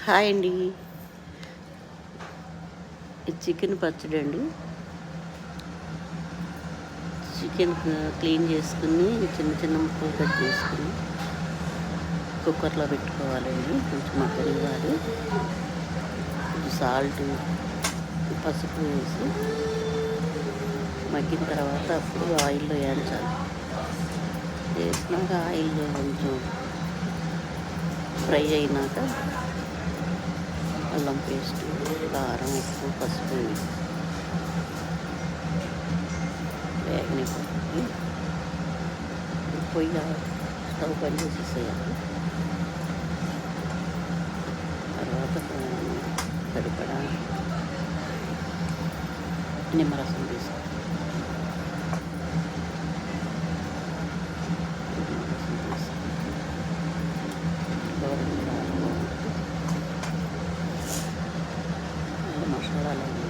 Hi అండి. ఇది chicken పచ్చడి అండి. చికెన్ క్లీన్ చేసుకుని చిన్న చిన్న ముక్కలు కట్ చేసుకుని కుక్కర్లో పెట్టుకోవాలండి. కొంచెం మగ్గనివ్వాలి. కొంచెం సాల్ట్, పసుపు వేసి మగ్గిన తర్వాత అప్పుడు ఆయిల్లో వేయించాలి. వేసినాక ఆయిల్లో కొంచెం ఫ్రై అయినాక అల్లం పేస్ట్, కారం, ఉప్పు, పసుపు వేసి వేగనివ్వాలి. పొయ్యి స్టవ్ బంద్ చేసేసేయాలి. తర్వాత సరిపడా నిమ్మరసం తీసుకోవాలి. మసాలాలు